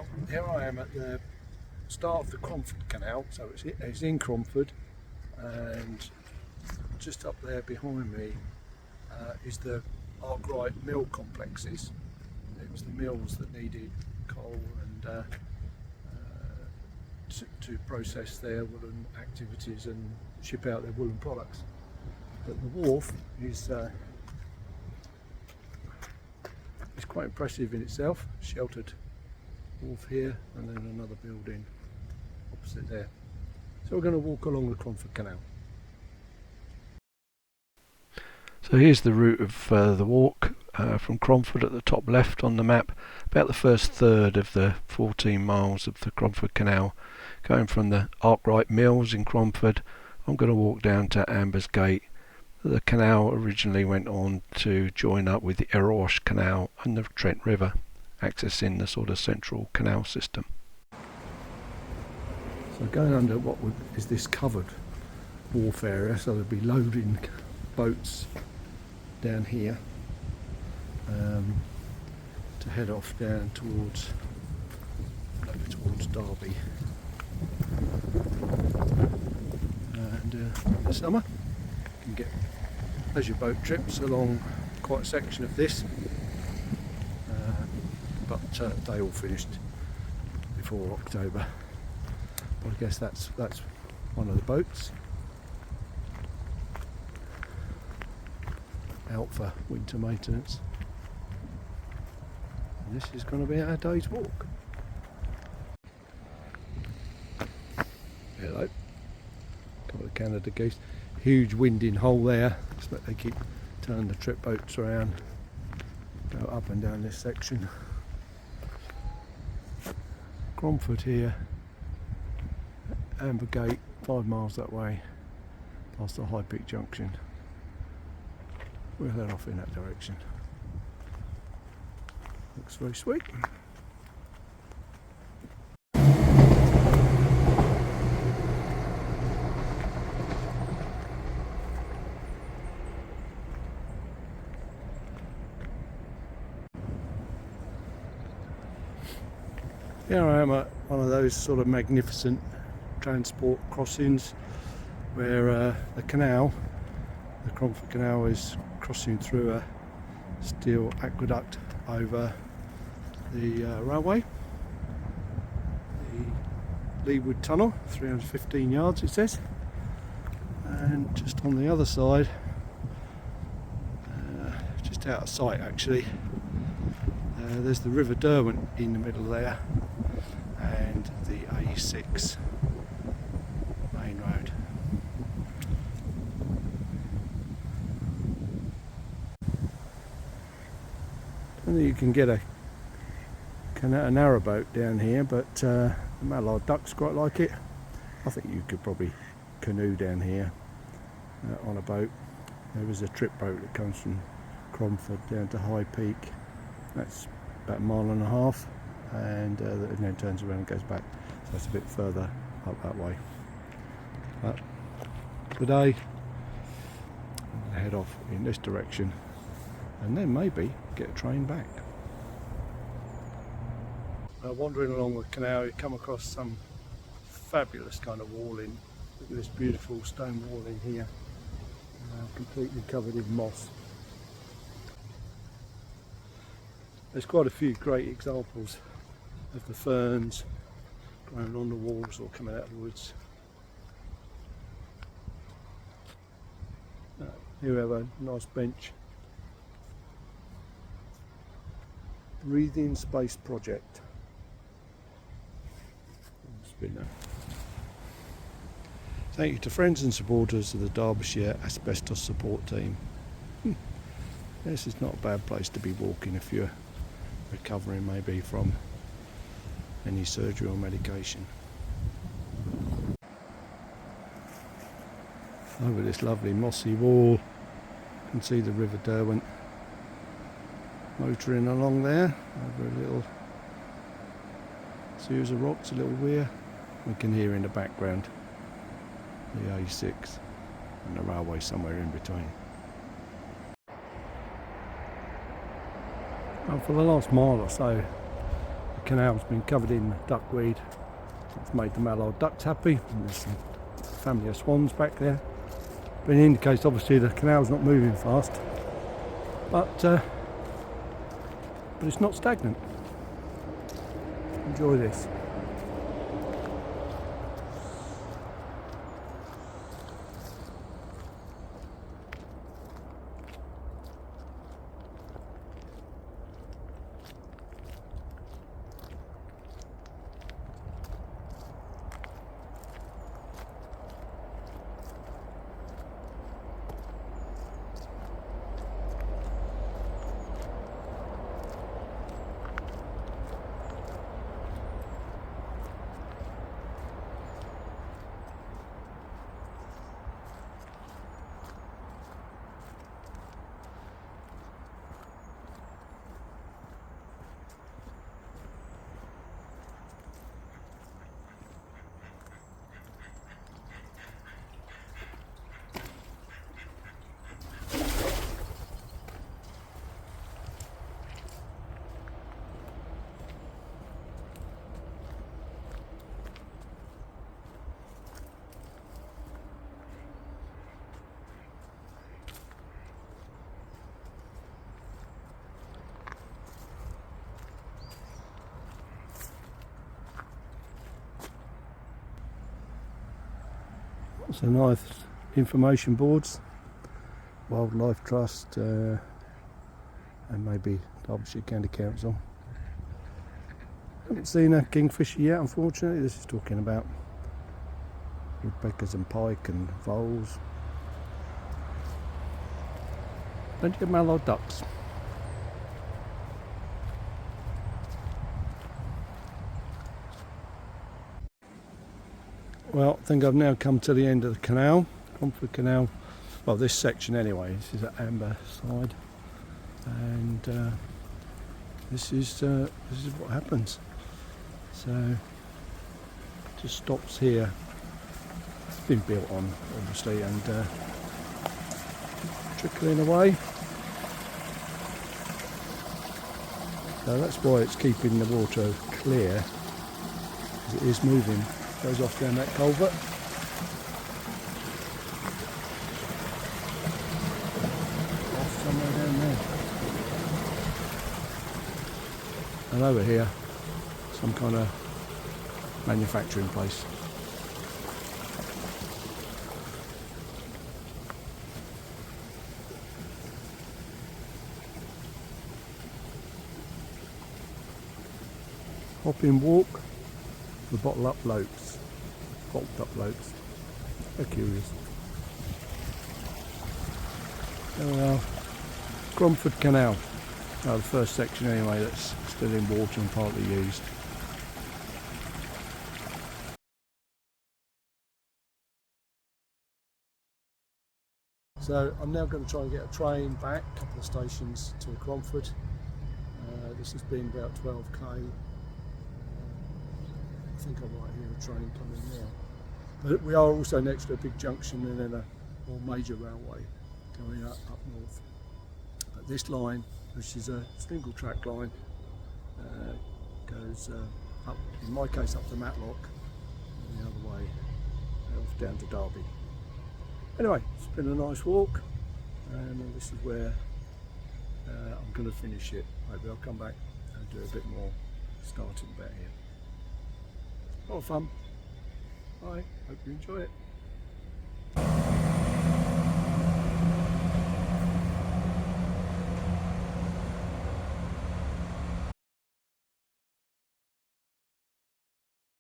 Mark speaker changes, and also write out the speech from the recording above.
Speaker 1: Well, here I am at the start of the Cromford canal, so it's in Cromford, and just up there behind me is the Arkwright mill complexes. It was the mills that needed coal and to process their woolen activities and ship out their woolen products. But the wharf is quite impressive in itself. Sheltered wharf here, and then another building opposite there. So we're going to walk along the Cromford Canal. So here's the route of the walk from Cromford at the top left on the map, about the first third of the 14 miles of the Cromford Canal, going from the Arkwright Mills in Cromford. I'm going to walk down to Ambergate. The canal originally went on to join up with the Erewash Canal and the Trent River, accessing the sort of central canal system. So going under what is this covered wharf area, so they'll be loading boats down here to head off down towards Derby. And in the summer you can get pleasure boat trips along quite a section of this, but they all finished before October. But I guess that's one of the boats out for winter maintenance. And this is going to be our day's walk. Hello, couple of Canada geese. Huge winding hole there. Expect they keep turning the trip boats around, go up and down this section. Cromford here, Ambergate, 5 miles that way, past the High Peak Junction. We'll head off in that direction. Looks very sweet. Here I am at one of those sort of magnificent transport crossings where the canal, the Cromford Canal, is crossing through a steel aqueduct over the railway. The Leewood Tunnel, 315 yards it says. And just on the other side, just out of sight actually, there's the River Derwent in the middle there, and the A6 main road. I think you can get a narrowboat down here, but the mallard ducks quite like it. I think you could probably canoe down here on a boat. There is a trip boat that comes from Cromford down to High Peak. That's about a mile and a half, and then turns around and goes back, so it's a bit further up that way. But today I'm going to head off in this direction and then maybe get a train back. Wandering along the canal, you come across some fabulous kind of walling. Look at this beautiful stone walling here, completely covered in moss. There's quite a few great examples of the ferns growing on the walls or coming out of the woods. Here we have a nice bench. Breathing Space Project. Thank you to friends and supporters of the Derbyshire Asbestos Support Team. This is not a bad place to be walking if you're recovering maybe from any surgery or medication. Over this lovely mossy wall, you can see the River Derwent motoring along there over a little series of rocks, a little weir. We can hear in the background the A6 and the railway somewhere in between. And for the last mile or so, The canal's been covered in duckweed. It's made the mallard ducks happy, and there's a family of swans back there. But it indicates obviously the canal's not moving fast, but it's not stagnant. Enjoy this. So nice information boards, Wildlife Trust and maybe Derbyshire County Council. Haven't seen a kingfisher yet, unfortunately. This is talking about woodpeckers and pike and voles. Plenty of mallard ducks. Well, I think I've now come to the end of the canal, Cromford Canal. Well, this section anyway. This is at Amberside, and this is what happens. So, just stops here. It's been built on, obviously, and trickling away. So that's why it's keeping the water clear, because it is moving. Goes off down that culvert. Off somewhere down there. And over here, some kind of manufacturing place. Hop in walk. The bottled up blokes. They're curious. There we are. Cromford Canal. The first section anyway that's still in water and partly used. So I'm now going to try and get a train back, a couple of stations to Cromford. This has been about 12k. I think I might hear a train coming now. But we are also next to a big junction and then a more major railway going up north. But this line, which is a single track line, goes up, in my case up to Matlock, and the other way off down to Derby. Anyway, it's been a nice walk, and this is where I'm going to finish it. Maybe I'll come back and do a bit more starting about here. A lot of fun. Bye, hope you enjoy it.